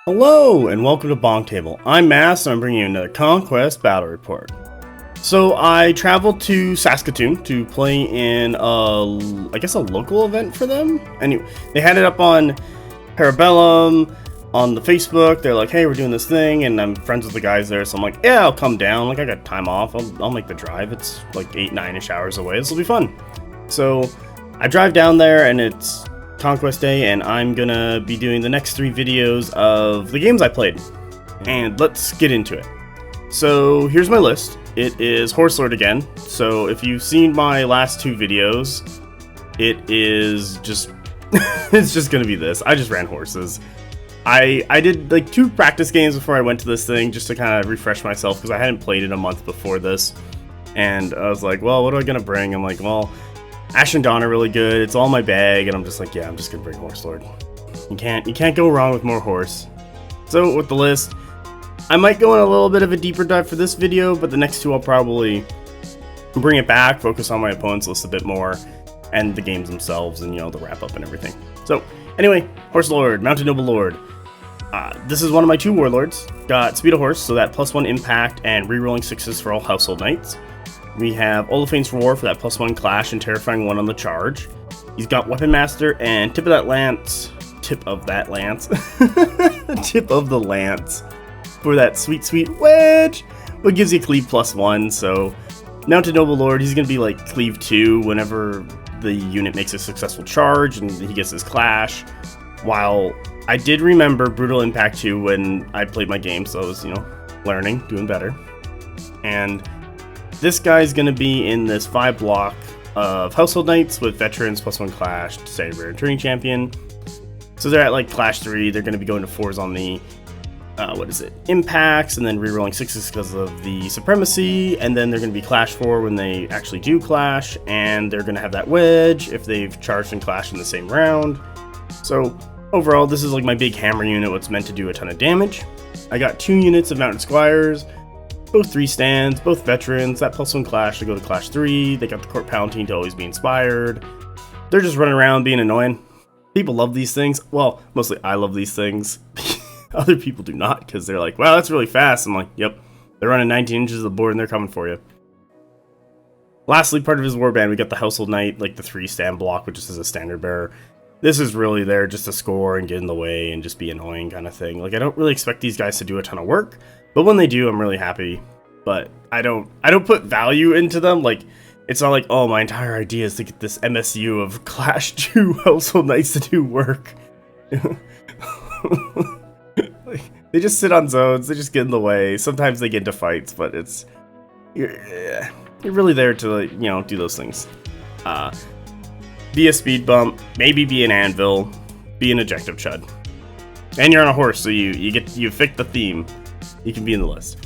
Hello and welcome to BonkTable. I'm Mass and I'm bringing you another Conquest battle report. So I traveled to Saskatoon to play in I guess a local event for them. Anyway, they had it up on Parabellum, on the Facebook. They're like, hey, we're doing this thing, and I'm friends with the guys there, so I'm like, yeah, I'll come down. Like, I got time off. I'll make the drive. It's like 8-9ish hours away. This will be fun. So I drive down there and it's Conquest Day, and I'm gonna be doing the next 3 videos of the games I played. And let's get into it. So here's my list. It is Horse Lord again. So if you've seen my last 2 videos, it is just it's just gonna be this. I just ran horses. I did like 2 practice games before I went to this thing just to kind of refresh myself because I hadn't played it a month before this. And I was like, well, what am I gonna bring? I'm like, well, Ash and Dawn are really good. It's all my bag, and I'm just like, yeah, I'm just gonna bring Horse Lord. You can't go wrong with more horse. So with the list, I might go in a little bit of a deeper dive for this video, but the next 2 I'll probably bring it back, focus on my opponent's list a bit more, and the games themselves, and the wrap up and everything. So anyway, Horse Lord, Mounted Noble Lord. This is one of my 2 warlords. Got Speed of Horse, so that +1 impact and rerolling 6s for all household knights. We have Oliphane's Roar for that +1 clash and terrifying 1 on the charge. He's got Weapon Master and Tip of the Lance for that sweet wedge, what gives you cleave +1. So Mounted Noble Lord, he's gonna be like cleave 2 whenever the unit makes a successful charge and he gets his clash. While I did remember Brutal Impact 2 when I played my game, so I was learning, doing better. And this guy's going to be in this 5 block of Household Knights with Veterans +1 Clash, Standard Bearer, and Turning Champion. So they're at like Clash 3, they're going to be going to 4s on the, impacts, and then rerolling 6s because of the Supremacy, and then they're going to be Clash 4 when they actually do Clash, and they're going to have that Wedge if they've charged and clashed in the same round. So overall, this is like my big hammer unit, what's meant to do a ton of damage. I got 2 units of Mounted Squires, both 3 stands, both veterans, that +1 clash to go to Clash 3, they got the Court Palatine to always be inspired. They're just running around being annoying. People love these things. Well, mostly I love these things. Other people do not, because they're like, wow, that's really fast. I'm like, yep, they're running 19 inches of the board and they're coming for you. Lastly, part of his warband, we got the Household Knight, like the 3 stand block, which is a Standard Bearer. This is really there just to score and get in the way and just be annoying kind of thing. Like, I don't really expect these guys to do a ton of work, but when they do, I'm really happy. But I don't put value into them. Like, it's not like, oh, my entire idea is to get this MSU of Clash 2 Household Knights to do work. Like, they just sit on zones, they just get in the way. Sometimes they get into fights, but you're really there to, like, do those things. Be a speed bump, maybe be an anvil, be an ejective chud. And you're on a horse, so you fit the theme. You can be in the list.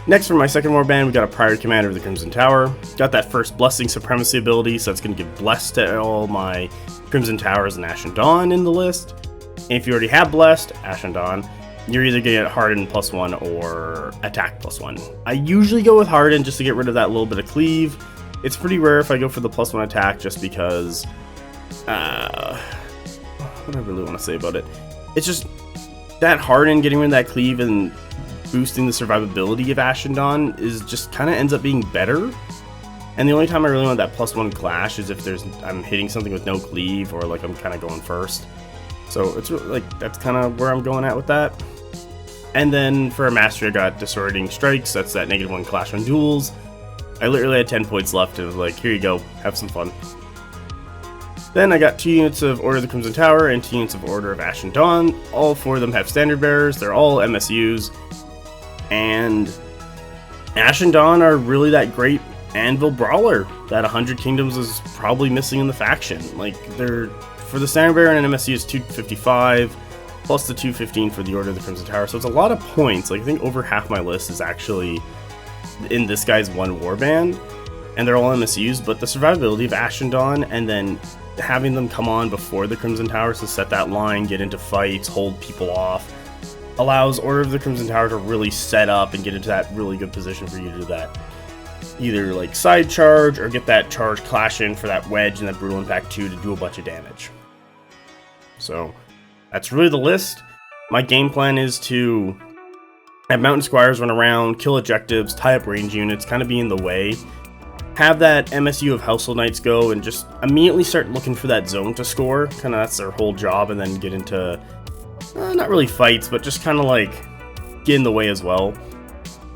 Next, for my second warband, we got a Prior Commander of the Crimson Tower. Got that first Blessing Supremacy ability, so it's going to give Blessed to all my Crimson Towers and Ash and Dawn in the list. And if you already have Blessed, Ash and Dawn, you're either going to get Harden +1 or Attack +1. I usually go with Harden just to get rid of that little bit of cleave. It's pretty rare if I go for the +1 attack just because, what do I really want to say about it? It's just that Harden getting rid of that cleave and boosting the survivability of Ash and Dawn is just kind of ends up being better. And the only time I really want that +1 clash is if I'm hitting something with no cleave or like I'm kind of going first. So it's really, like, that's kind of where I'm going at with that. And then for a mastery, I got Disorienting Strikes. That's that -1 clash on duels. I literally had 10 points left and was like, here you go, have some fun. Then I got 2 units of Order of the Crimson Tower and 2 units of Order of Ash and Dawn. All 4 of them have Standard Bearers, they're all MSUs. And Ash and Dawn are really that great anvil brawler that 100 Kingdoms is probably missing in the faction. Like, for the Standard Bearer and an MSU is 255, plus the 215 for the Order of the Crimson Tower, so it's a lot of points. Like, I think over half my list is actually in this guy's one warband, and they're all MSUs, but the survivability of Ash and Dawn, and then having them come on before the Crimson Towers to set that line, get into fights, hold people off, allows Order of the Crimson Tower to really set up and get into that really good position for you to do that. Either like side charge or get that charge clash in for that wedge and that brutal impact 2 to do a bunch of damage. So that's really the list. My game plan is to have Mountain Squires run around, kill objectives, tie up range units, kind of be in the way. Have that MSU of Household Knights go and just immediately start looking for that zone to score. Kind of that's their whole job, and then get into, not really fights, but just kind of like get in the way as well.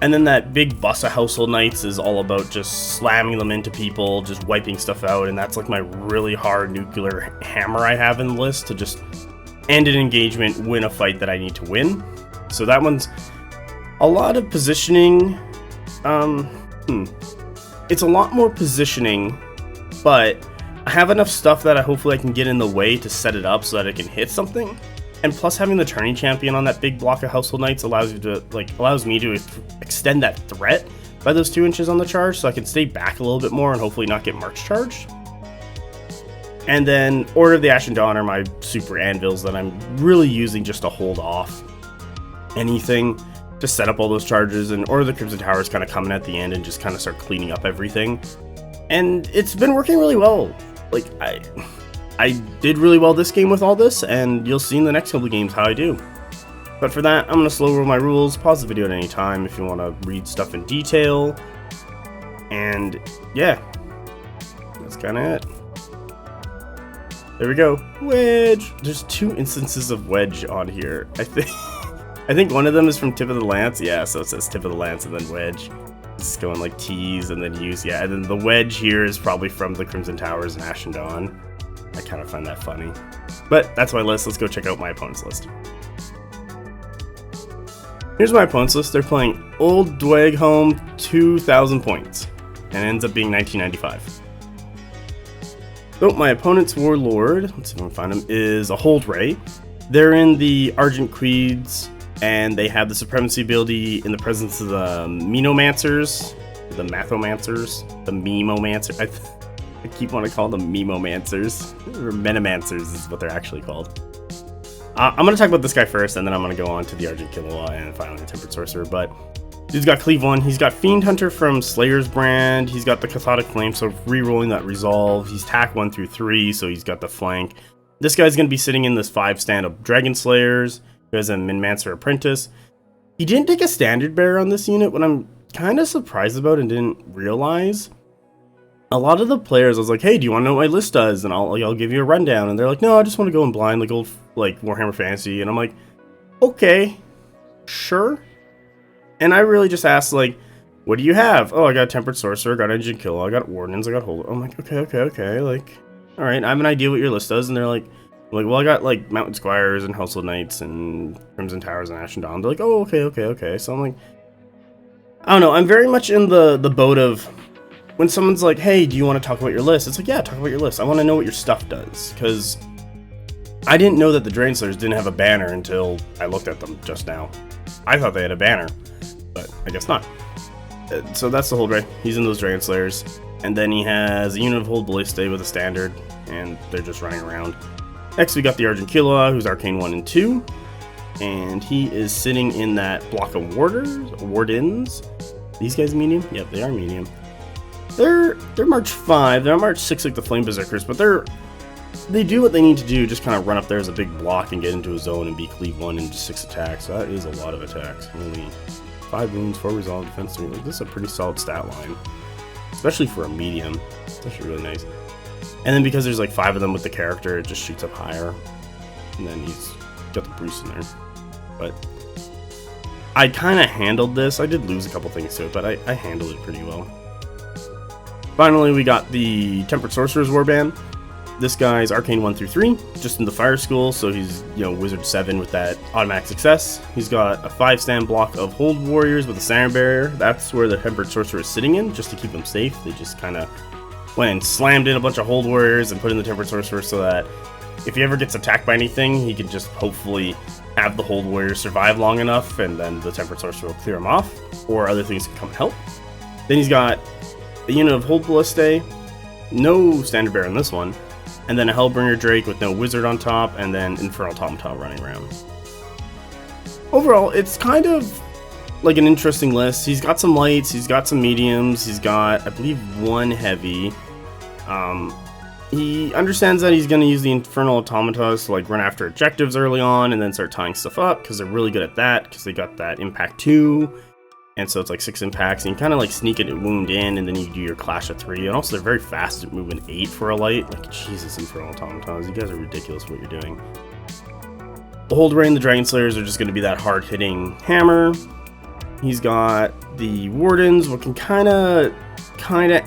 And then that big bus of Household Knights is all about just slamming them into people, just wiping stuff out, and that's like my really hard nuclear hammer I have in the list to just end an engagement, win a fight that I need to win. So that one's a lot of positioning. It's a lot more positioning, but I have enough stuff that hopefully I can get in the way to set it up so that it can hit something. And plus, having the turning champion on that big block of Household Knights allows me to extend that threat by those 2 inches on the charge, so I can stay back a little bit more and hopefully not get march charged. And then Order of the Ashen Dawn are my super anvils that I'm really using just to hold off anything, to set up all those charges, and Order of the Crimson Tower is kind of coming at the end and just kind of start cleaning up everything. And it's been working really well. Like, I did really well this game with all this, and you'll see in the next couple of games how I do. But for that, I'm going to slow roll my rules, pause the video at any time if you want to read stuff in detail. And yeah, that's kind of it. There we go. Wedge. There's 2 instances of Wedge on here. I think one of them is from Tip of the Lance. Yeah, so it says Tip of the Lance and then Wedge. It's going like T's and then U's. Yeah, and then the Wedge here is probably from the Crimson Towers and Ashen Dawn. I kind of find that funny. But that's my list. Let's go check out my opponent's list. Here's my opponent's list. They're playing Old Dweghom 2,000 points. And ends up being 1995. So my opponent's Warlord, let's see if I can find him, is a Hold Raegh. They're in the Argent Creeds, and they have the Supremacy ability in the presence of the Menomancers, the Mathomancers, the Memomancers. I keep wanting to call them Memomancers, or Menomancers is what they're actually called. I'm going to talk about this guy first, and then I'm going to go on to the Argent Killua and finally the Tempered Sorcerer. But dude's got Cleave 1, he's got Fiend Hunter from Slayer's Brand, he's got the Cathodic Flame, so re-rolling that Resolve, he's TAC 1 through 3, so he's got the flank. This guy's going to be sitting in this 5 stand of Dragon Slayers, who has a Minmancer Apprentice. He didn't take a Standard Bearer on this unit, what I'm kind of surprised about and didn't realize. A lot of the players, I was like, hey, do you want to know what my list does? And I'll give you a rundown. And they're like, no, I just want to go in blind, like old Warhammer Fantasy. And I'm like, okay, sure. And I really just asked, like, what do you have? Oh, I got Tempered Sorcerer, I got Engine Killer, I got Ordnance, I got Hold. I'm like, okay. Like, all right, I have an idea what your list does. And they're like, well, I got like Mountain Squires and Household Knights and Crimson Towers and Ashen Dawn. They're like, oh, okay. So I'm like, I don't know. I'm very much in the boat of, when someone's like, hey, do you want to talk about your list? It's like, yeah, talk about your list. I want to know what your stuff does. Because I didn't know that the Dragon Slayers didn't have a banner until I looked at them just now. I thought they had a banner, but I guess not. So that's the Hold Raegh. He's in those Dragon Slayers. And then he has a unit of Hold Ballista with a standard, and they're just running around. Next, we got the Argent Killua, who's Arcane 1 and 2. And he is sitting in that block of Wardens. These guys medium? Yep, they are medium. They're March 5, they're not March 6 like the Flame Berserkers, but they do what they need to do, just kind of run up there as a big block and get into a zone and be Cleave 1 and just 6 attacks. So that is a lot of attacks. Only 5 wounds, 4 resolve, defense 3. Like, this is a pretty solid stat line, especially for a medium. It's actually really nice. And then because there's like 5 of them with the character, it just shoots up higher. And then he's got the Bruce in there. But I kind of handled this. I did lose a couple things to it, but I handled it pretty well. Finally, we got the Tempered Sorcerer's Warband. This guy's Arcane 1 through 3, just in the Fire School, so he's, Wizard 7 with that automatic success. He's got a 5-stand block of Hold Warriors with a Standard Bearer. That's where the Tempered Sorcerer is sitting in, just to keep him safe. They just kind of went and slammed in a bunch of Hold Warriors and put in the Tempered Sorcerer so that if he ever gets attacked by anything, he can just hopefully have the Hold Warriors survive long enough, and then the Tempered Sorcerer will clear him off, or other things can come and help. Then he's got a unit of Hold Ballista, no Standard Bearer in this one, and then a Hellbringer Drake with no Wizard on top, and then Infernal Automaton running around. Overall, it's kind of like an interesting list. He's got some lights, he's got some mediums, he's got, I believe, 1 heavy. he understands that he's going to use the Infernal Automatas to like run after objectives early on and then start tying stuff up, because they're really good at that, because they got that impact 2, and so it's like 6 impacts, and you kind of like sneak it and wound in, and then you do your clash of 3, and also they're very fast at moving 8 for a light. Like, Jesus, Infernal Automatas, you guys are ridiculous for what you're doing. The Hold Raegh and the Dragon Slayers are just going to be that hard-hitting hammer. He's got the Wardens, what can kind of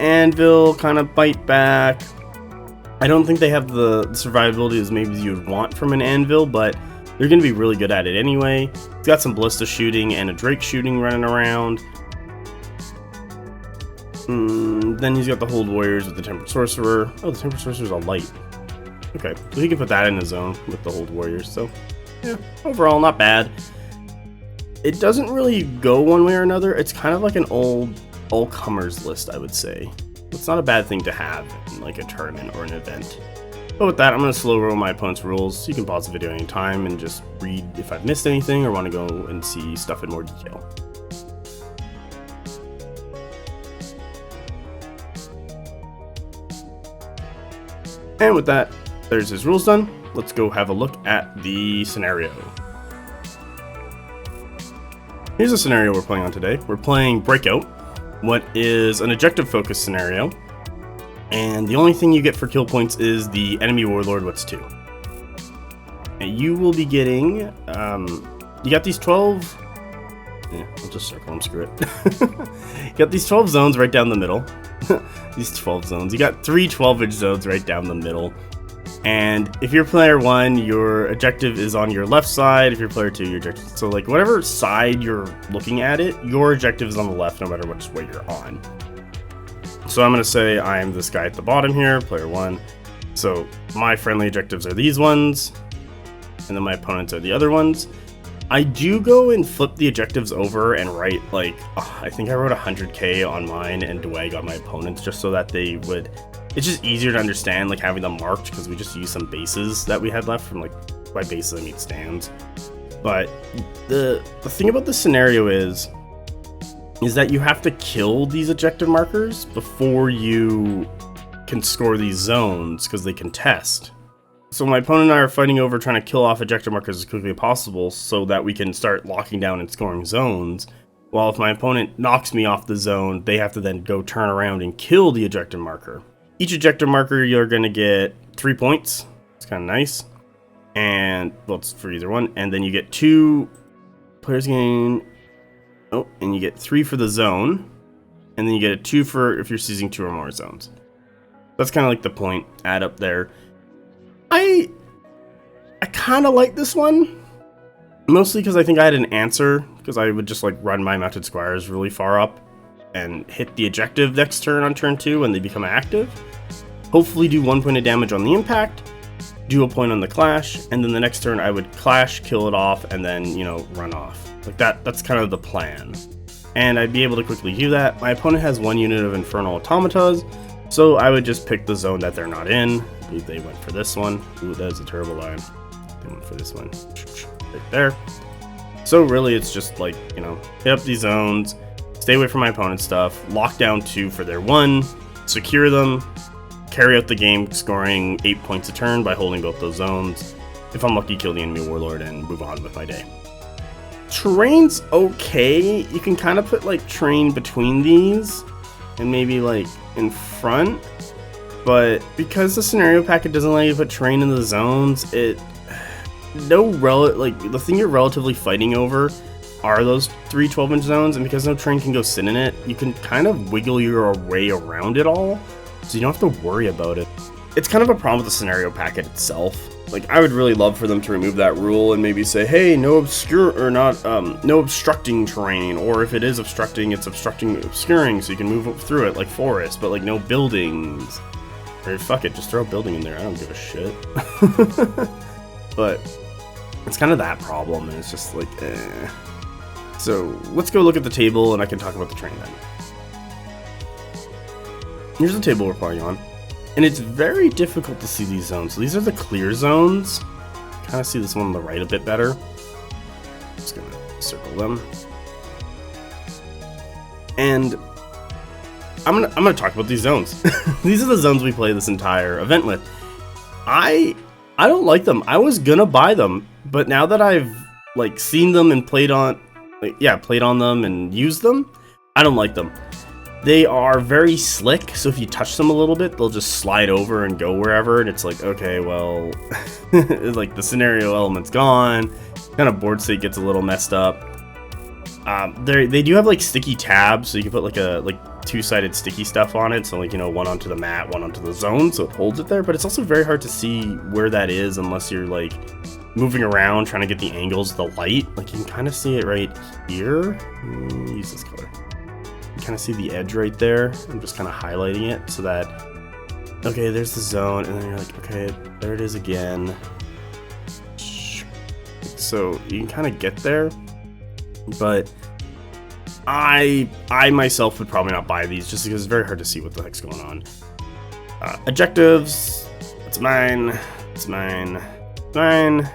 anvil, kind of bite back. I don't think they have the survivability as maybe you would want from an anvil, but they're going to be really good at it anyway. He's got some ballista shooting and a Drake shooting running around. Then he's got the Hold Warriors with the Tempered Sorcerer. Oh, the Tempered Sorcerer's a light. Okay, so he can put that in his zone with the Hold Warriors, so yeah, overall not bad. It doesn't really go one way or another. It's kind of like an all-comers list, I would say. It's not a bad thing to have in like a tournament or an event. But with that, I'm going to slow roll my opponent's rules. You can pause the video anytime and just read if I've missed anything or want to go and see stuff in more detail. And with that, there's his rules done. Let's go have a look at the scenario. Here's a scenario we're playing on today. We're playing Breakout, what is an objective focused scenario, and the only thing you get for kill points is the enemy warlord, what's 2. And you will be getting, you got these 12, yeah, I'll just circle them, screw it. You got these 12 zones right down the middle. These 12 zones. You got 3 12-inch zones right down the middle. And if you're player 1, your objective is on your left side. If you're player 2, your objective. So like whatever side you're looking at it, your objective is on the left no matter which way you're on. So I'm going to say I'm this guy at the bottom here, player 1. So my friendly objectives are these ones, and then my opponents are the other ones. I do go and flip the objectives over and write like, I think I wrote 100k on mine and Dweg on my opponents, just so that they would, it's just easier to understand like having them marked, because we just use some bases that we had left from, like, by bases I mean stands. But the thing about this scenario is that you have to kill these objective markers before you can score these zones, because they contest. So my opponent and I are fighting over trying to kill off objective markers as quickly as possible so that we can start locking down and scoring zones. While if my opponent knocks me off the zone, they have to then go turn around and kill the objective marker. Each objective marker, you're going to get 3 points. It's kind of nice. And, well, it's for either one. And then you get 2 players gain. Oh, and you get 3 for the zone. And then you get a 2 for if you're seizing 2 or more zones. That's kind of like the point add up there. I kind of like this one, mostly because I think I had an answer, because I would just like run my mounted squires really far up and hit the objective next turn on turn 2 when they become active. Hopefully do 1 point of damage on the impact, do a point on the clash, and then the next turn I would clash, kill it off, and then, you know, run off. Like that's kind of the plan. And I'd be able to quickly do that. My opponent has 1 unit of Infernal Automatas, so I would just pick the zone that they're not in. I believe they went for this one. Ooh, that is a terrible line. They went for this one. Right there. So really it's just like, you know, hit up these zones, stay away from my opponent's stuff, lock down 2 for their 1, secure them, carry out the game scoring 8 points a turn by holding both those zones. If I'm lucky, kill the enemy warlord and move on with my day. Terrain's okay. You can kind of put like terrain between these and maybe like in front. But because the scenario packet doesn't let you put terrain in the zones, the thing you're relatively fighting over are those 3 12-inch zones, and because no terrain can go sit in it, you can kind of wiggle your way around it all, so you don't have to worry about it. It's kind of a problem with the scenario packet itself. Like, I would really love for them to remove that rule and maybe say, hey, no obstructing terrain, or if it is obstructing, it's obscuring, so you can move through it like forest, but like no buildings. Or fuck it, just throw a building in there, I don't give a shit. But it's kind of that problem, and it's just like, eh. So let's go look at the table, and I can talk about the terrain then. Here's the table we're playing on, and it's very difficult to see these zones. So these are the clear zones. Kind of see this one on the right a bit better. I'm just gonna circle them. And I'm gonna talk about these zones. These are the zones we play this entire event with. I don't like them. I was gonna buy them, but now that I've like seen them and played on them and used them, I don't like them. They are very slick, so if you touch them a little bit, they'll just slide over and go wherever, and it's like, okay, well, like the scenario element's gone, kind of board state gets a little messed up. They do have like sticky tabs, so you can put like two-sided sticky stuff on it, so like, you know, one onto the mat, one onto the zone, so it holds it there, but it's also very hard to see where that is unless you're like moving around trying to get the angles of the light. Like you can kind of see it right here. Use this color. You kind of see the edge right there. I'm just kind of highlighting it so that, okay, there's the zone, and then you're like, okay, there it is again. So you can kind of get there, but I myself would probably not buy these just because it's very hard to see what the heck's going on. Objectives, it's mine, it's mine, it's mine.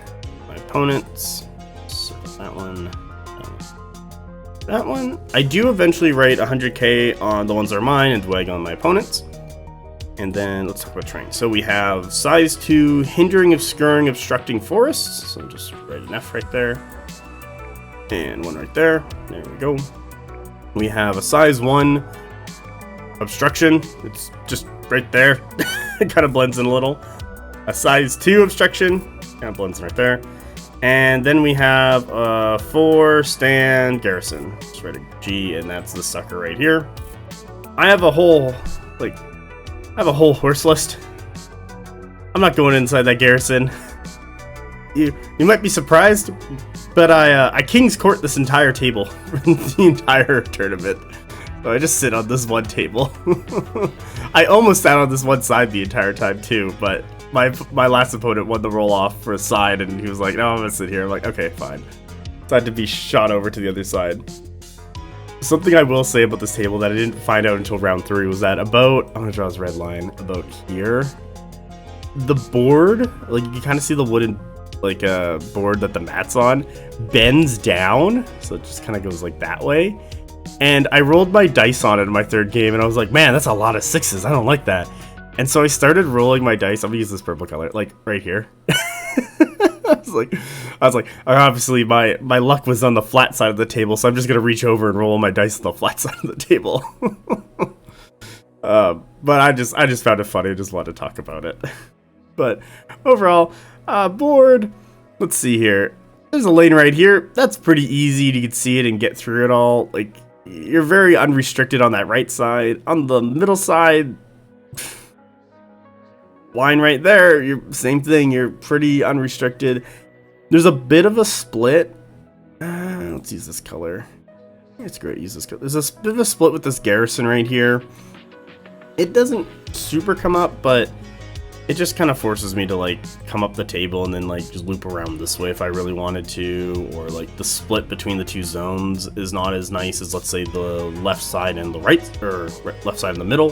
My opponent's, so that one. That one, I do eventually write 100k on the ones that are mine and Dweg on my opponents. And then let's talk about terrain. So we have size 2, hindering, obscuring, obstructing forests. So just write an F right there. And one right there. There we go. We have a size 1, obstruction. It's just right there. It kind of blends in a little. A size 2 obstruction. Kind of blends in right there. And then we have a 4 stand garrison. Just write a G, and that's the sucker right here. I have a whole horse list. I'm not going inside that garrison. You might be surprised, but I King's Court this entire table for the entire tournament. So I just sit on this one table. I almost sat on this one side the entire time too, but my last opponent won the roll off for a side, and he was like, no, I'm gonna sit here. I'm like, okay, fine. So I had to be shot over to the other side. Something I will say about this table that I didn't find out until round 3 was that about, I'm gonna draw this red line, about here, the board, like you can kind of see the wooden like board that the mat's on, bends down, so it just kind of goes like that way. And I rolled my dice on it in my 3rd game, and I was like, man, that's a lot of 6s. I don't like that. And so I started rolling my dice. I'm gonna use this purple color, like right here. I was like, obviously my luck was on the flat side of the table, so I'm just gonna reach over and roll my dice on the flat side of the table. But I just found it funny. I just wanted to talk about it. But overall, board. Let's see here. There's a lane right here. That's pretty easy. You can see it and get through it all. Like you're very unrestricted on that right side. On the middle side. Line right there, same thing, you're pretty unrestricted. There's a bit of a split. Let's use this color. It's great, use this color. There's a bit of a split with this garrison right here. It doesn't super come up, but it just kind of forces me to like come up the table and then like just loop around this way if I really wanted to, or like the split between the two zones is not as nice as, let's say, the left side and the right, or left side and the middle,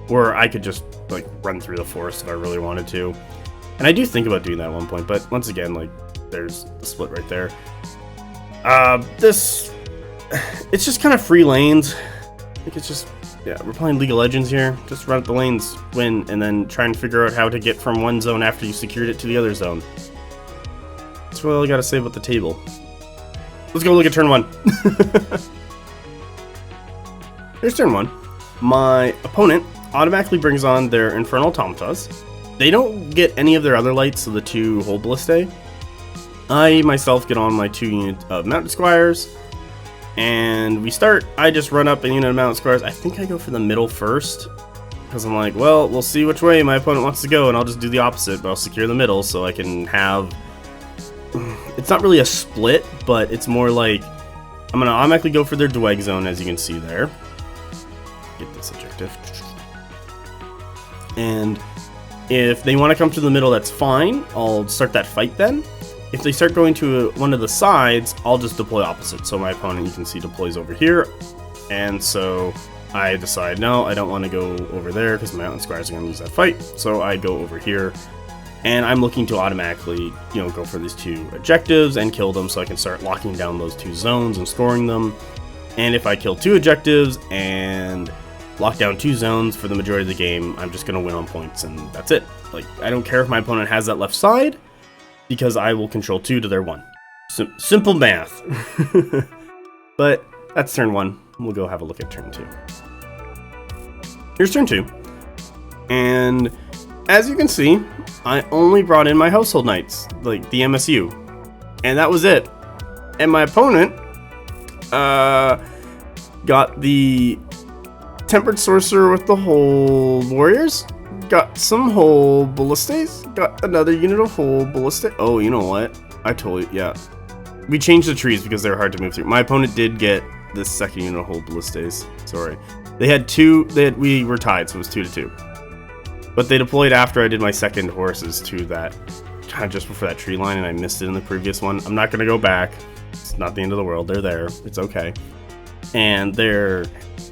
where I could just like run through the forest if I really wanted to. And I do think about doing that at one point, but once again, like there's the split right there. It's just kind of free lanes. Like it's just, yeah, we're playing League of Legends here. Just run up the lanes, win, and then try and figure out how to get from one zone after you secured it to the other zone. That's what I gotta say about the table. Let's go look at turn 1. Here's turn 1. My opponent automatically brings on their Infernal Automatas. They don't get any of their other lights, so the 2 Hold Ballistae. I myself get on my 2 units of Mounted Squires, and we start. I just run up a unit of Mounted Squires. I think I go for the middle first, because I'm like, well, we'll see which way my opponent wants to go, and I'll just do the opposite, but I'll secure the middle so I can have... It's not really a split, but it's more like I'm going to automatically go for their Dweg zone, as you can see there. Get this objective. And if they want to come to the middle, that's fine. I'll start that fight then. If they start going to one of the sides, I'll just deploy opposite. So my opponent, you can see, deploys over here. And so I decide, no, I don't want to go over there because my Mountain Squires are going to lose that fight. So I go over here. And I'm looking to automatically, go for these 2 objectives and kill them so I can start locking down those 2 zones and scoring them. And if I kill 2 objectives and lock down 2 zones for the majority of the game. I'm just going to win on points, and that's it. Like, I don't care if my opponent has that left side, because I will control 2 to their 1. Simple math. But that's turn 1. We'll go have a look at turn 2. Here's turn 2. And as you can see, I only brought in my household knights, like the MSU. And that was it. And my opponent got the Tempered Sorcerer with the Hold Warriors, got some Hold Ballistas, got another unit of Hold Ballista. Oh, you know what? Yeah. We changed the trees because they're hard to move through. My opponent did get this second unit of Hold Ballistas. Sorry. They had 2, we were tied, so it was 2 to 2. But they deployed after I did my second horses to that, kind of just before that tree line, and I missed it in the previous one. I'm not going to go back. It's not the end of the world. They're there. It's okay. And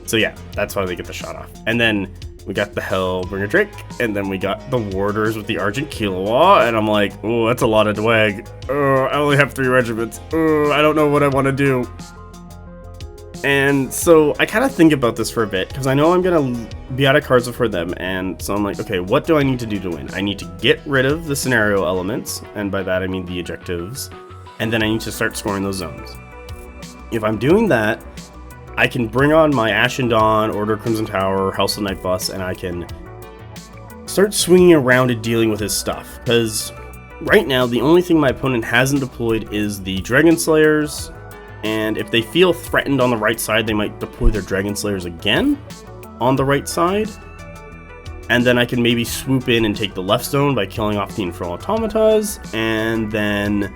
so yeah, that's why they get the shot off. And then we got the Hellbringer Drake, and then we got the Warders with the Argent Killua, and I'm like, oh, that's a lot of Dweg. I only have 3 regiments. I don't know what I want to do. And so I kind of think about this for a bit, because I know I'm going to be out of cards before them, and so I'm like, okay, what do I need to do to win? I need to get rid of the scenario elements, and by that I mean the objectives, and then I need to start scoring those zones. If I'm doing that, I can bring on my Ashen Dawn, Order of Crimson Tower, House of Night Bus, and I can start swinging around and dealing with his stuff, because right now the only thing my opponent hasn't deployed is the Dragon Slayers. And if they feel threatened on the right side, they might deploy their Dragon Slayers again on the right side. And then I can maybe swoop in and take the left zone by killing off the Infernal Automatas. And then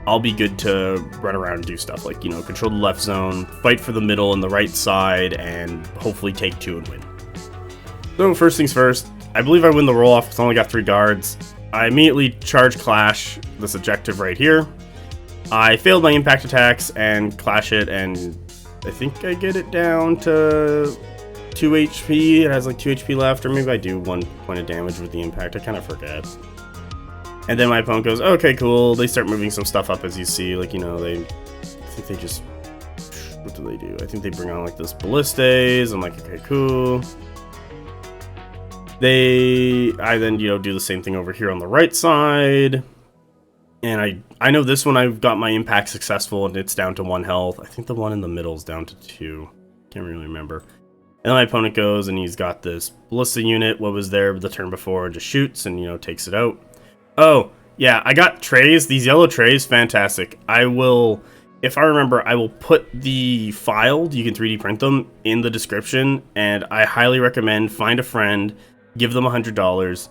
I'll be good to run around and do stuff like, control the left zone, fight for the middle and the right side, and hopefully take 2 and win. So first things first, I believe I win the roll-off because I only got 3 guards. I immediately charge Clash this objective right here. I failed my impact attacks and clash it, and I think I get it down to 2 HP. It has like 2 HP left, or maybe I do 1 point of damage with the impact. I kind of forget. And then my opponent goes, okay, cool. They start moving some stuff up, as you see. Like, I think they just, what do they do? I think they bring on like this Ballistas. I'm like, okay, cool. I then, do the same thing over here on the right side. And I know this one I've got my impact successful, and it's down to 1 health. I think the one in the middle is down to 2. Can't really remember. And then my opponent goes, and he's got this Ballista unit, what was there the turn before, and just shoots and, takes it out. Oh, yeah, I got trays. These yellow trays, fantastic. I will, if I remember, I will put the filed, you can 3D print them, in the description, and I highly recommend find a friend, give them $100,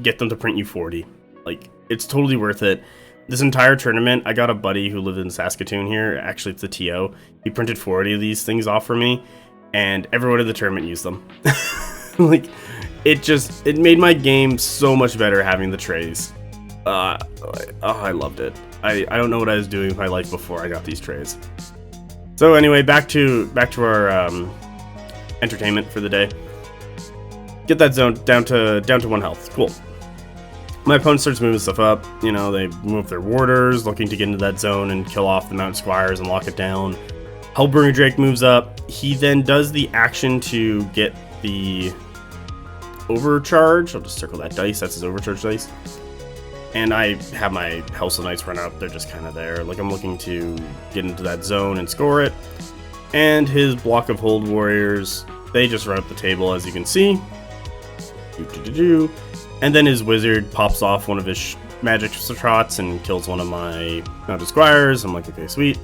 get them to print you 40. Like, it's totally worth it. This entire tournament, I got a buddy who lived in Saskatoon here. Actually, it's the TO. He printed 40 of these things off for me, and everyone in the tournament used them. Like, it made my game so much better having the trays. I loved it. I don't know what I was doing with my life before I got these trays. So anyway, back to our entertainment for the day. Get that zone down to 1 health. Cool. My opponent starts moving stuff up. They move their warders, looking to get into that zone and kill off the mountain squires and lock it down. Hellbringer Drake moves up. He then does the action to get the overcharge. I'll just circle that dice. That's his overcharge dice. And I have my House of Knights run up. They're just kind of there. Like, I'm looking to get into that zone and score it. And his block of Hold Warriors, they just run up the table, as you can see. And then his wizard pops off one of his magic shots and kills one of my mounted squires. I'm like, okay, sweet.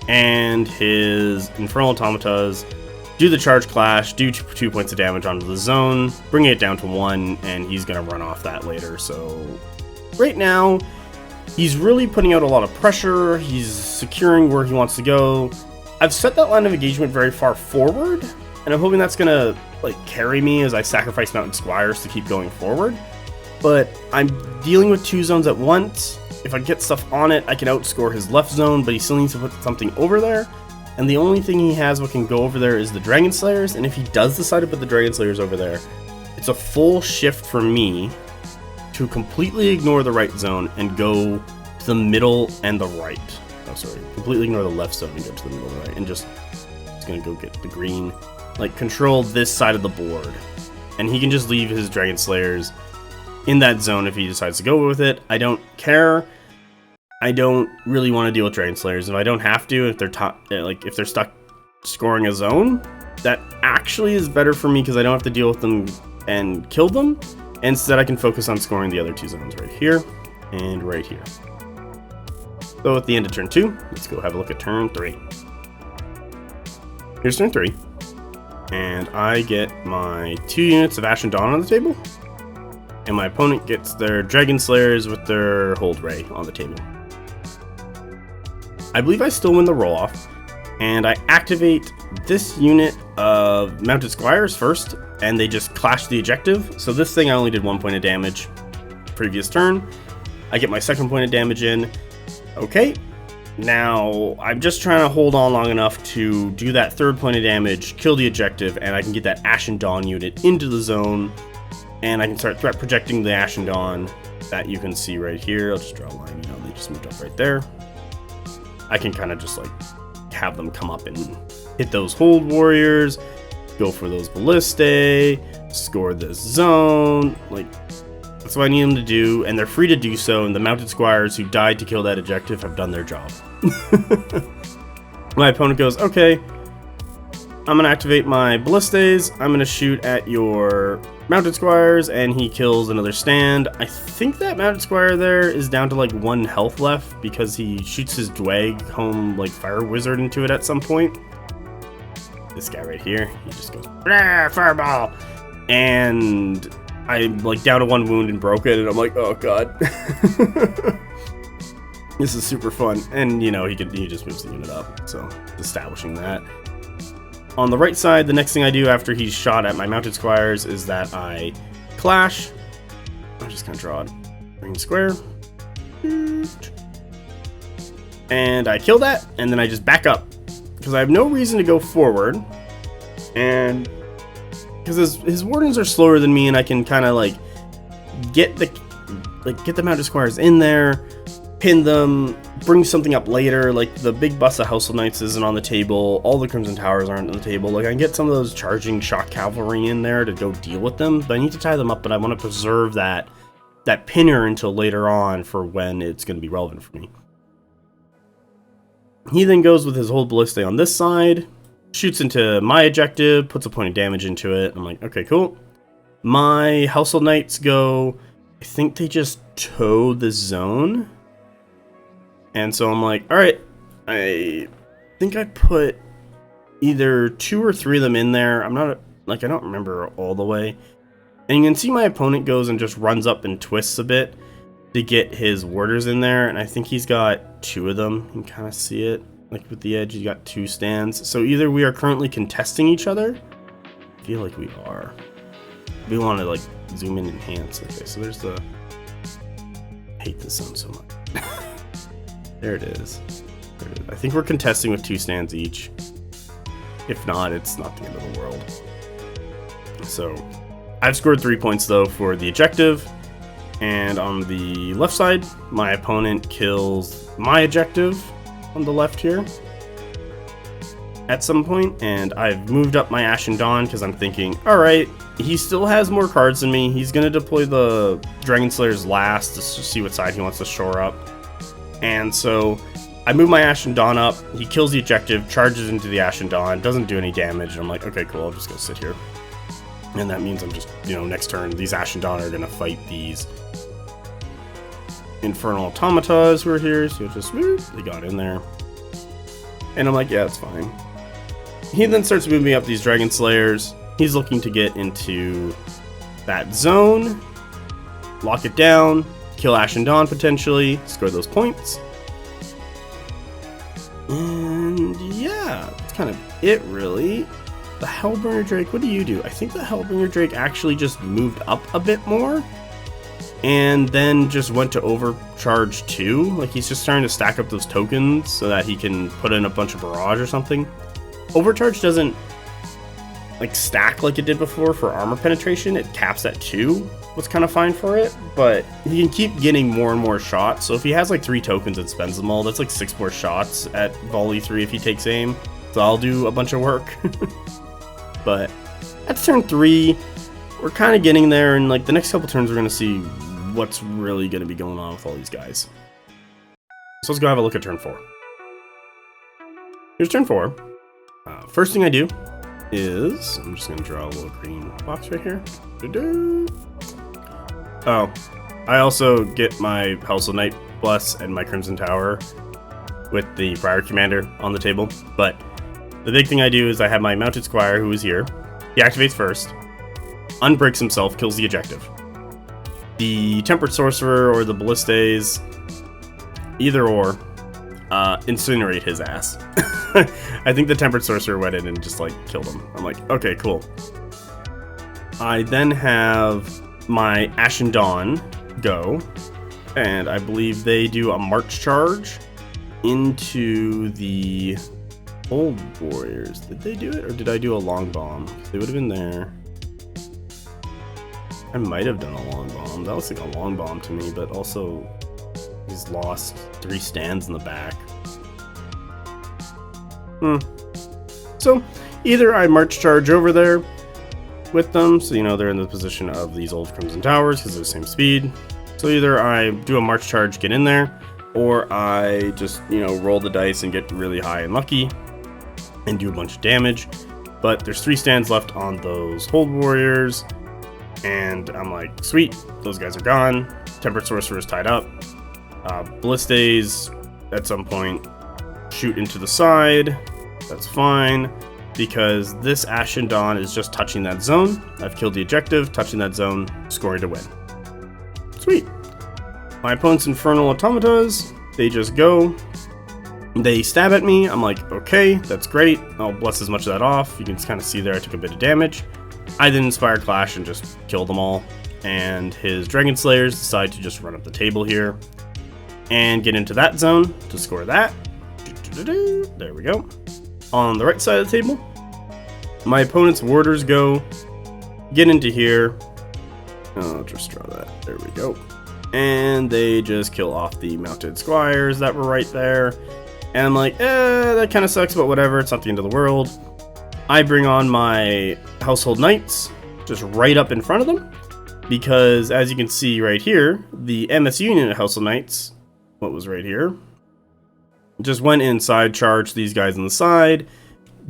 And his Infernal Automatas do the charge clash, do 2 points of damage onto the zone, bring it down to 1, and he's going to run off that later. So right now, he's really putting out a lot of pressure. He's securing where he wants to go. I've set that line of engagement very far forward, and I'm hoping that's going to carry me as I sacrifice mountain squires to keep going forward. But I'm dealing with 2 zones at once. If I get stuff on it, I can outscore his left zone, but he still needs to put something over there. And the only thing he has what can go over there is the Dragon Slayers, and if he does decide to put the Dragon Slayers over there, it's a full shift for me to completely ignore the right zone and go to the middle and the right. Oh, sorry. Completely ignore the left zone and go to the middle and the right, and just, it's gonna go get the green. like control this side of the board, and he can just leave his Dragon Slayers in that zone if he decides to go with it. I don't care. I don't really want to deal with Dragon Slayers. If I don't have to, if they're stuck scoring a zone, that actually is better for me because I don't have to deal with them and kill them. Instead, I can focus on scoring the other two zones right here and right here. So at the end of turn 2, let's go have a look at turn 3. Here's turn 3. And I get my 2 units of Ashen Dawn on the table. And my opponent gets their Dragon Slayers with their Hold Raegh on the table. I believe I still win the roll-off, and I activate this unit of Mounted Squires first, and they just clash the objective. So this thing I only did 1 point of damage previous turn. I get my 2nd point of damage in. Okay, now I'm just trying to hold on long enough to do that 3rd point of damage, kill the objective, and I can get that Ashen Dawn unit into the zone, and I can start threat projecting the Ashen Dawn that you can see right here. I'll just draw a line, they just moved up right there. I can kind of just like have them come up and hit those Hold Warriors, go for those Ballistae, score this zone. Like, that's what I need them to do, and they're free to do so, and the Mounted Squires who died to kill that objective have done their job. My opponent goes, okay, I'm going to activate my Ballistaes, I'm going to shoot at your Mounted Squires, and he kills another stand. I think that Mounted Squire there is down to like 1 health left because he shoots his Dweghom like Fire Wizard into it at some point. This guy right here, he just goes, fireball! And I'm like down to 1 wound and broken, and I'm like, oh god. This is super fun. And he just moves the unit up, so establishing that. On the right side, the next thing I do after he's shot at my Mounted Squires is that I clash. I'm just gonna draw a green square. And I kill that, and then I just back up. Because I have no reason to go forward. And because his Wardens are slower than me, and I can kind of like get the Mounted Squires in there, pin them, bring something up later. Like the big bus of Household Knights isn't on the table, all the Crimson Towers aren't on the table. Like I can get some of those charging shock cavalry in there to go deal with them, but I need to tie them up, but I want to preserve that pinner until later on for when it's going to be relevant for me. He then goes with his Hold Ballistae on this side, shoots into my objective, puts a point of damage into it. I'm like, okay, cool. My Household Knights go, I think they just tow the zone. And so I'm like, all right, I think I put either 2 or 3 of them in there. I'm not, I don't remember all the way. And you can see my opponent goes and just runs up and twists a bit to get his warders in there. And I think he's got 2 of them. You can kind of see it, like with the edge, he's got 2 stands. So either we are currently contesting each other. I feel like we are. We want to like zoom in and enhance. Okay, so there's the, I hate this zone so much. There it is. I think we're contesting with 2 stands each. If not, it's not the end of the world. So, I've scored 3 points though for the objective. And on the left side, my opponent kills my objective on the left here at some point. And I've moved up my Ashen Dawn because I'm thinking, alright, he still has more cards than me. He's going to deploy the Dragon Slayers last to see what side he wants to shore up. And so I move my Ashen Dawn up, he kills the objective, charges into the Ashen Dawn, doesn't do any damage, and I'm like, okay, cool, I'll just go sit here. And that means I'm just, next turn, these Ashen Dawn are going to fight these Infernal Automatas who are here, so just, they got in there. And I'm like, yeah, it's fine. He then starts moving up these Dragon Slayers. He's looking to get into that zone, lock it down, kill Ashen Dawn potentially, score those points. And yeah, that's kind of it really. The Hellbringer Drake, what do you do? I think the Hellbringer Drake actually just moved up a bit more and then just went to overcharge 2. Like he's just starting to stack up those tokens so that he can put in a bunch of barrage or something. Overcharge doesn't like stack like it did before for armor penetration. It caps at 2. Was kind of fine for it, but he can keep getting more and more shots. So if he has like 3 tokens and spends them all, that's like 6 more shots at volley 3 if he takes aim. So I'll do a bunch of work. but that's turn 3. We're kind of getting there, and like the next couple turns we're going to see what's really going to be going on with all these guys. So let's go have a look at turn 4. Here's turn 4. First thing I do is, I'm just going to draw a little green box right here. Oh, I also get my House of Night Bless and my Crimson Tower with the Prior Commander on the table, but the big thing I do is I have my Mounted Squire who is here. He activates first, unbreaks himself, kills the objective. The Tempered Sorcerer or the Ballistes, either or, incinerate his ass. I think the Tempered Sorcerer went in and just like killed him. I'm like, okay, cool. I then have my Ashen Dawn go, and I believe they do a March Charge into the Hold Warriors. Did they do it, or did I do a Long Bomb? They would have been there. I might have done a Long Bomb. That looks like a Long Bomb to me, but also he's lost 3 stands in the back. So either I March Charge over there with them, so you know they're in the position of these old Crimson Towers because they're the same speed. So either I do a March Charge, get in there, or I just, you know, roll the dice and get really high and lucky and do a bunch of damage. But there's 3 stands left on those Hold Warriors, and I'm like, sweet, those guys are gone. Tempered Sorcerer is tied up. Ballistes at some point shoot into the side. That's fine, because this Ashen Dawn is just touching that zone. I've killed the objective, touching that zone, scoring to win. Sweet. My opponent's Infernal Automatas, they just go. They stab at me. I'm like, okay, that's great. I'll bless as much of that off. You can kind of see there I took a bit of damage. I then Inspire Clash and just kill them all. And his Dragon Slayers decide to just run up the table here and get into that zone to score that. There we go. On the right side of the table, my opponent's Warders go, get into here. I'll just draw that. There we go. And they just kill off the Mounted Squires that were right there. And I'm like, that kind of sucks, but whatever. It's not the end of the world. I bring on my Household Knights just right up in front of them, because as you can see right here, the MS Unit Household Knights, what was right here, just went inside, charged these guys on the side,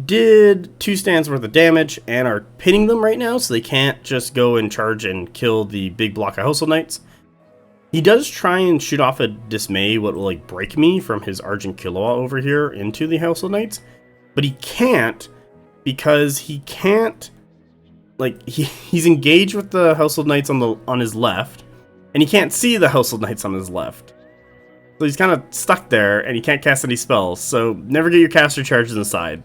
did 2 stands worth of damage, and are pinning them right now, so they can't just go and charge and kill the big block of Household Knights. He does try and shoot off a Dismay, what will like break me from his Argent Kilowatt over here into the Household Knights, but he can't, because he can't, like, he's engaged with the Household Knights on his left, and he can't see the Household Knights on his left. So he's kind of stuck there, and he can't cast any spells, so never get your caster charges inside.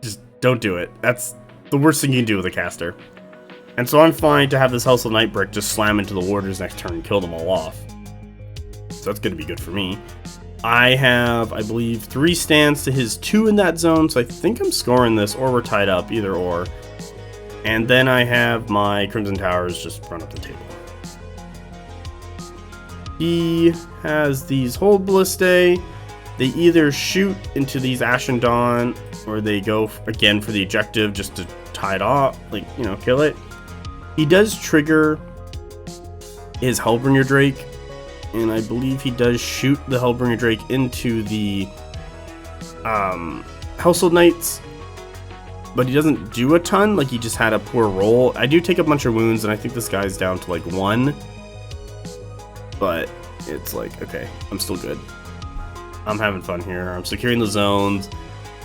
Just don't do it. That's the worst thing you can do with a caster. And so I'm fine to have this Household Knight brick just slam into the Warders next turn and kill them all off. So that's going to be good for me. I have, I believe, 3 stands to his 2 in that zone, so I think I'm scoring this, or we're tied up, either or. And then I have my Crimson Towers just run up the table. He has these Hold Ballistae. They either shoot into these Ashen Dawn, or they go again for the objective just to tie it off, like, you know, kill it. He does trigger his Hellbringer Drake, and I believe he does shoot the Hellbringer Drake into the Household Knights, but he doesn't do a ton. Like, he just had a poor roll. I do take a bunch of wounds, and I think this guy's down to like 1, but it's like, okay, I'm still good. I'm having fun here. I'm securing the zones.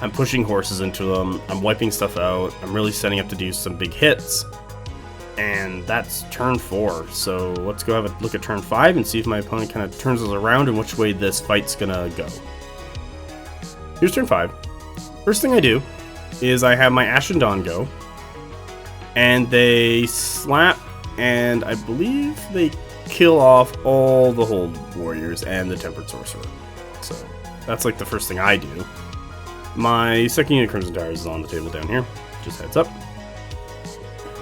I'm pushing horses into them. I'm wiping stuff out. I'm really setting up to do some big hits. And that's turn 4. So let's go have a look at turn 5 and see if my opponent kind of turns us around and which way this fight's gonna go. Here's turn 5. First thing I do is I have my Ashen Dawn go. And they slap, and I believe they kill off all the Hold Warriors and the Tempered Sorcerer. So that's like the first thing I do. My second unit Crimson Towers is on the table down here. Just heads up.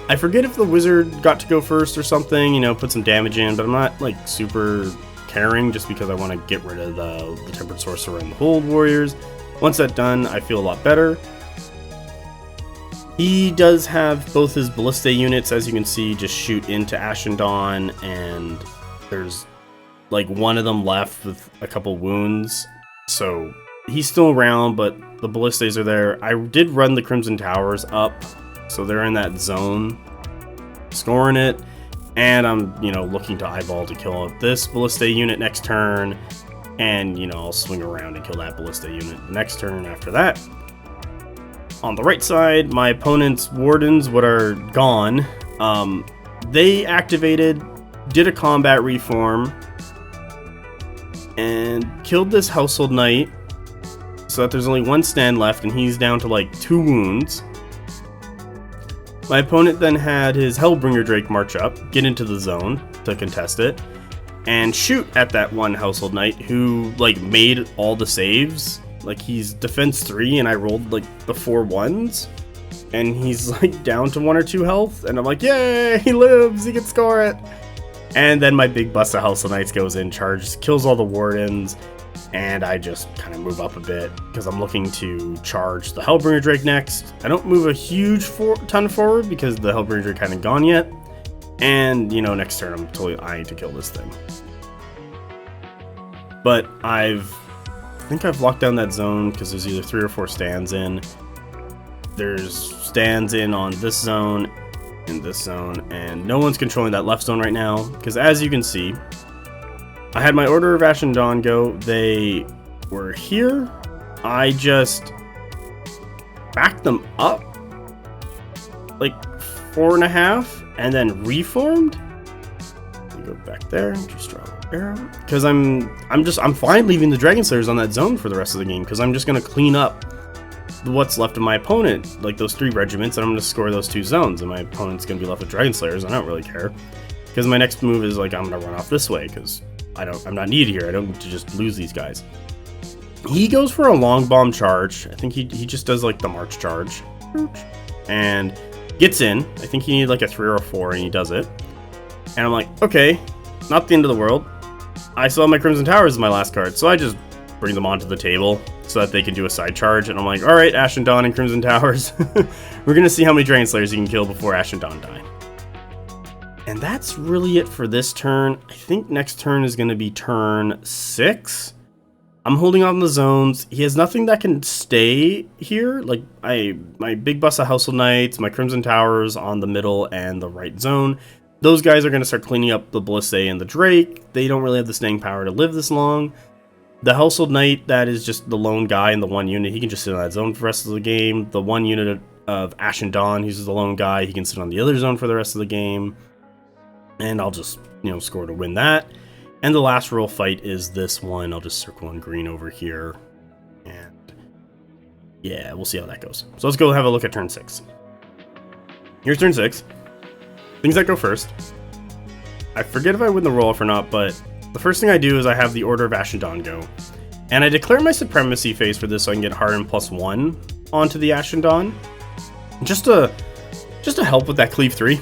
I forget if the Wizard got to go first or something, you know, put some damage in, but I'm not like super caring just because I want to get rid of the Tempered Sorcerer and the Hold Warriors. Once that's done, I feel a lot better. He does have both his ballista units, as you can see, just shoot into Ashen Dawn, and there's like one of them left with a couple wounds, so he's still around, but the ballistas are there. I did run the Crimson Towers up, so they're in that zone, scoring it, and I'm, looking to eyeball to kill this ballista unit next turn, and, I'll swing around and kill that ballista unit the next turn after that. On the right side, my opponent's Wardens, what are gone, they activated, did a combat reform, and killed this Household Knight, so that there's only one stand left, and he's down to like 2 wounds. My opponent then had his Hellbringer Drake march up, get into the zone to contest it, and shoot at that one Household Knight who like made all the saves. Like, he's defense 3 and I rolled like the 4 ones, and he's like down to 1 or 2 health, and I'm like, yay, he lives, he can score it. And then my big bust of Household Knights goes in, charges, kills all the Wardens, and I just kind of move up a bit because I'm looking to charge the Hellbringer Drake next. I don't move a huge ton forward because the Hellbringer Drake hadn't gone yet, and next turn I'm totally eyeing to kill this thing. But I think I've locked down that zone because there's either 3 or 4 stands in. There's stands in on this zone, in this zone, and no one's controlling that left zone right now because, as you can see, I had my Order of Ashen Dawn go. They were here. I just backed them up like 4.5 and then reformed. Let me go back there, just draw an arrow, because I'm fine leaving the Dragon Slayers on that zone for the rest of the game because I'm just gonna clean up what's left of my opponent, like those 3 regiments, and I'm gonna score those 2 zones, and my opponent's gonna be left with Dragon Slayers. I don't really care because my next move is like I'm gonna run off this way because I'm not needed here. I don't need to just lose these guys. He goes for a long bomb charge. I think he just does like the march charge and gets in. I think he needed like a 3 or a 4, and he does it. And I'm like, okay, not the end of the world. I still have my Crimson Towers as my last card, so I just bring them onto the table so that they can do a side charge. And I'm like, all right, Ashen Dawn and Crimson Towers. We're gonna see how many Dragon Slayers you can kill before Ashen Dawn die. And that's really it for this turn. I think next turn is going to be turn 6. I'm holding on the zones. He has nothing that can stay here. Like, my big bust of Household Knights, my Crimson Towers on the middle and the right zone. Those guys are going to start cleaning up the Ballista and the Drake. They don't really have the staying power to live this long. The Household Knight, that is just the lone guy in the 1 unit. He can just sit on that zone for the rest of the game. The 1 unit of Ashen Dawn, he's the lone guy. He can sit on the other zone for the rest of the game. And I'll just, score to win that. And the last roll fight is this one. I'll just circle in green over here. And yeah, we'll see how that goes. So let's go have a look at turn 6. Here's turn 6. Things that go first. I forget if I win the roll-off or not, but the first thing I do is I have the Order of Ashen Dawn go. And I declare my Supremacy phase for this so I can get Hardened +1 onto the Ashen Dawn. Just to help with that Cleave 3.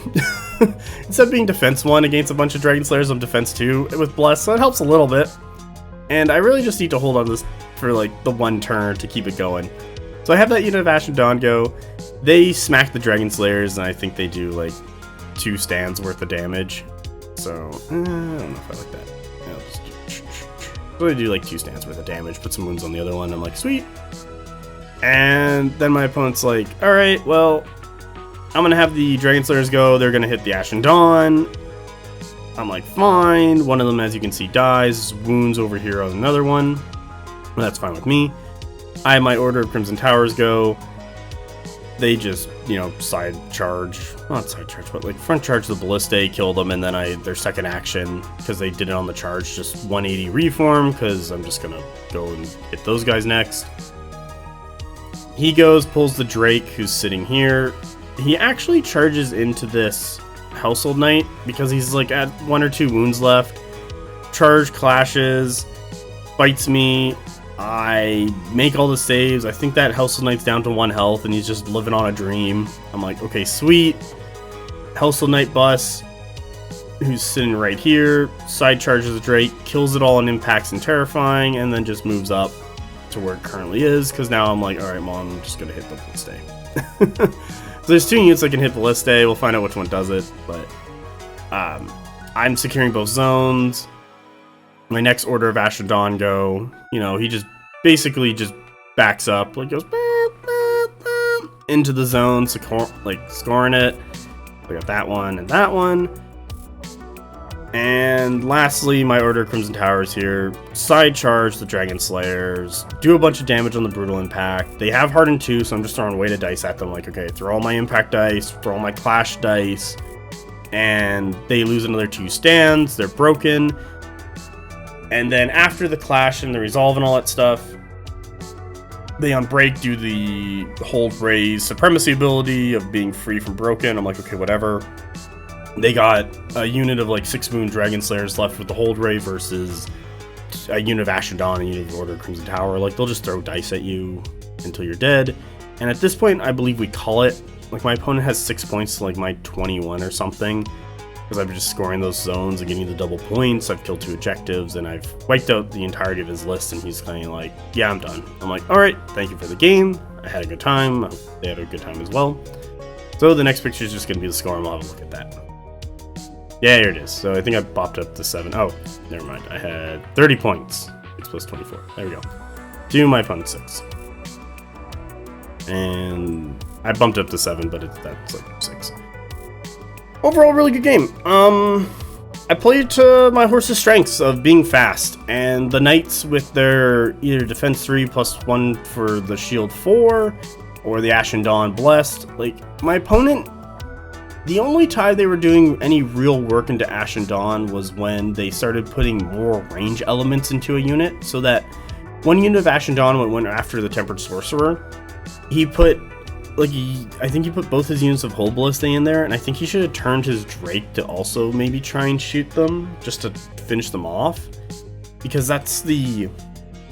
Instead of being defense 1 against a bunch of Dragon Slayers, I'm defense 2 with Bless, so it helps a little bit. And I really just need to hold on to this for like the 1 turn to keep it going. So I have that unit of Ashen Dawn go. They smack the Dragon Slayers, and I think they do like 2 stands worth of damage. So I don't know if I like that. So they do like 2 stands worth of damage, put some wounds on the other one. I'm like, sweet. And then my opponent's like, all right, well, I'm going to have the Dragon Slayers go. They're going to hit the Ashen Dawn. I'm like, fine. One of them, as you can see, dies. Wounds over here on another one. Well, that's fine with me. I have my Order of Crimson Towers go. They just, side charge. Not side charge, but like front charge the Ballista, kill them, and then their second action, because they did it on the charge, just 180 reform, because I'm just going to go and hit those guys next. He goes, pulls the Drake, who's sitting here. He actually charges into this Household Knight because he's like at 1 or 2 wounds left. Charge clashes, bites me. I make all the saves. I think that Household Knight's down to 1 health and he's just living on a dream. I'm like, okay, sweet. Household Knight bus, who's sitting right here, side charges the Drake, kills it all and impacts and terrifying, and then just moves up to where it currently is, because now I'm like, alright, Mom, I'm just gonna hit the stay. So there's 2 units that can hit Ballistae. We'll find out which one does it, but I'm securing both zones. My next Order of Ash and Dawn go, you know, he just basically just backs up, like goes into the zone, like scoring it. I got that one and that one. And lastly, my Order of Crimson Towers here. Side charge the Dragon Slayers. Do a bunch of damage on the Brutal Impact. They have Hardened 2, so I'm just throwing weighted dice at them. Like, okay, throw all my Impact dice, throw all my Clash dice. And they lose another 2 stands. They're broken. And then after the Clash and the Resolve and all that stuff, they on break do the Hold Raegh Supremacy ability of being free from broken. I'm like, okay, whatever. They got a unit of like 6 Moon Dragon Slayers left with the Hold Raegh versus a unit of Ash and Dawn and a unit of Order of Crimson Tower. Like, they'll just throw dice at you until you're dead. And at this point, I believe we call it. Like, my opponent has 6 points to like my 21 or something. Because I've just scoring those zones and getting the double points. I've killed 2 objectives and I've wiped out the entirety of his list. And he's kind of like, yeah, I'm done. I'm like, all right, thank you for the game. I had a good time. I hope they had a good time as well. So the next picture is just going to be the score, and we'll have a look at that. Yeah, here it is. So I think I bopped up to 7. Oh, never mind. I had 30 points. 6 plus 24. There we go. To my opponent's 6. And I bumped up to 7, but that's like 6. Overall, really good game. I played to my horse's strengths of being fast, and the knights with their either defense 3 plus 1 for the shield 4, or the Ash and Dawn blessed. Like, my opponent, the only time they were doing any real work into Ash and Dawn was when they started putting more range elements into a unit, so that one unit of Ash and Dawn went after the Tempered Sorcerer. He put, like, I think he put both his units of Hold Ballistae in there, and I think he should have turned his Drake to also maybe try and shoot them, just to finish them off. Because that's the,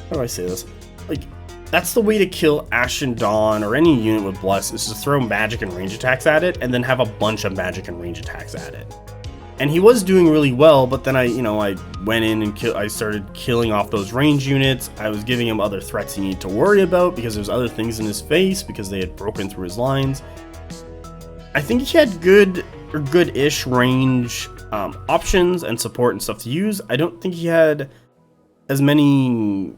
how do I say this? Like, that's the way to kill Ash and Dawn, or any unit with Bless, is to throw magic and range attacks at it, and then have a bunch of magic and range attacks at it. And he was doing really well, but then I went in and I started killing off those range units. I was giving him other threats he needed to worry about, because there's other things in his face, because they had broken through his lines. I think he had good-ish range options and support and stuff to use. I don't think he had as many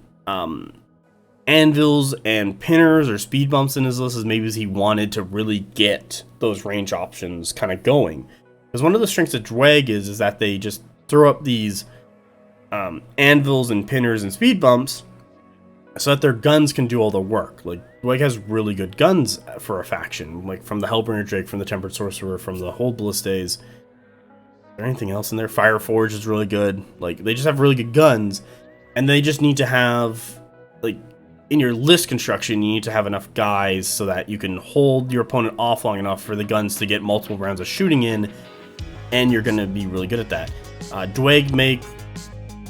anvils and pinners or speed bumps in his list as maybe as he wanted to really get those range options kind of going. Because one of the strengths of Dweg is that they just throw up these anvils and pinners and speed bumps so that their guns can do all the work. Like, Dweg has really good guns for a faction, like from the Hellbringer Drake, from the Tempered Sorcerer, from the Hold Ballistae. Is there anything else in there? Fireforge is really good. Like, they just have really good guns, and they just need to have, like, in your list construction, you need to have enough guys so that you can hold your opponent off long enough for the guns to get multiple rounds of shooting in, and you're going to be really good at that. Dweg make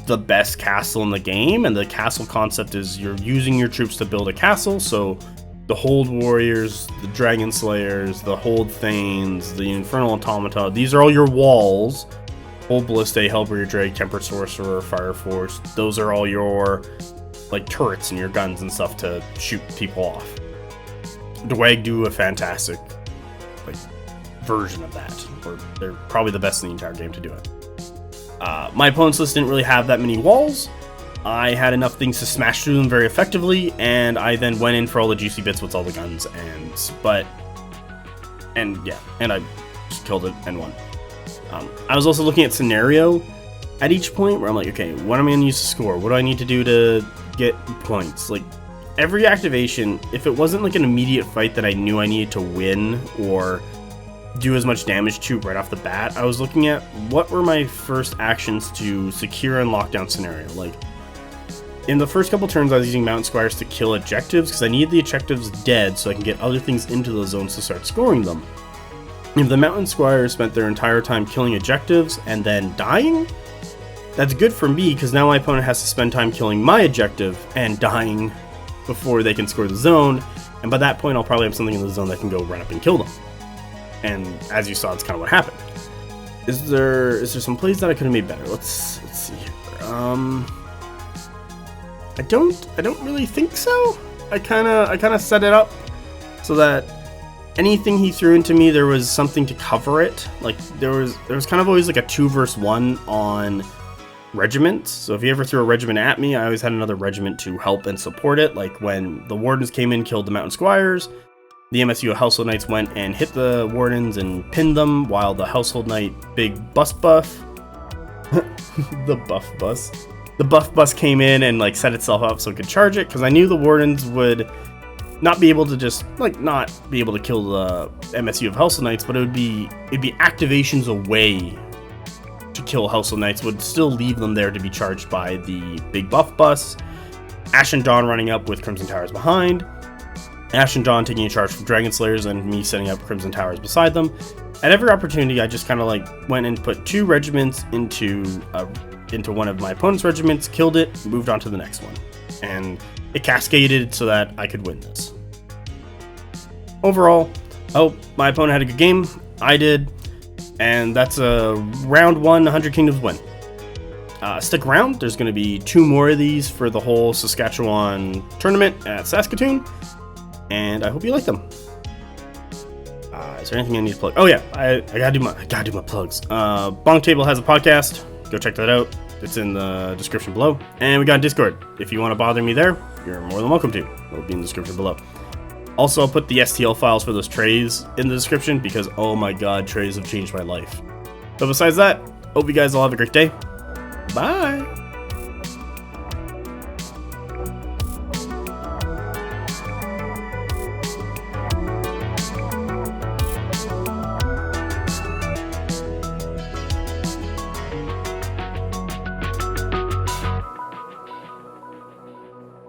the best castle in the game, and the castle concept is you're using your troops to build a castle, so the Hold Warriors, the Dragon Slayers, the Hold Thanes, the Infernal Automata, these are all your walls. Hold Ballistae, Hellbringer Drake, Tempered Sorcerer, Fireforce, those are all your, like, turrets and your guns and stuff to shoot people off. Dweg do a fantastic, like, version of that, or they're probably the best in the entire game to do it. My opponent's list didn't really have that many walls. I had enough things to smash through them very effectively, and I then went in for all the juicy bits with all the guns, and I just killed it and won. I was also looking at scenario at each point where I'm like, okay, what am I going to use to score? What do I need to do to get points? Like, every activation, if it wasn't like an immediate fight that I knew I needed to win or do as much damage to right off the bat, I was looking at what were my first actions to secure and lock down scenario. Like, in the first couple turns, I was using Mountain Squires to kill objectives because I needed the objectives dead so I can get other things into those zones to start scoring them. If the Mountain Squires spent their entire time killing objectives and then dying, that's good for me because now my opponent has to spend time killing my objective and dying before they can score the zone, and by that point I'll probably have something in the zone that can go run up and kill them. And as you saw, it's kind of what happened. Is there some plays that I could have made better? Let's see here. I don't really think so. I kind of set it up so that anything he threw into me, there was something to cover it. Like there was kind of always like a 2 versus 1 on regiments. So if he ever threw a regiment at me, I always had another regiment to help and support it. Like when the wardens came in, killed the mountain squires, the MSU Household Knights went and hit the wardens and pinned them, while the Household Knight big buff the buff bus came in and like set itself up so it could charge it, because I knew the wardens would not be able to just like not be able to kill the MSU of Household Knights, but it'd be activations away to kill Household Knights, would still leave them there to be charged by the big buff bus. Ash and Dawn running up with Crimson Towers behind, Ash and Dawn taking a charge from Dragon Slayers, and me setting up Crimson Towers beside them. At every opportunity, I just kind of like went and put 2 regiments into one of my opponent's regiments, killed it, moved on to the next one, and it cascaded so that I could win this. Overall, my opponent had a good game, I did, and that's a round 1 100 Kingdoms win. Stick around, there's going to be 2 more of these for the whole Saskatchewan tournament at Saskatoon, and I hope you like them. Is there anything I need to plug? Oh yeah, I gotta do my plugs. BonkTable has a podcast, go check that out. It's in the description below. And we got Discord. If you want to bother me there, you're more than welcome to. It'll be in the description below. Also, I'll put the STL files for those trays in the description, because oh my god, trays have changed my life. But besides that, hope you guys all have a great day. Bye!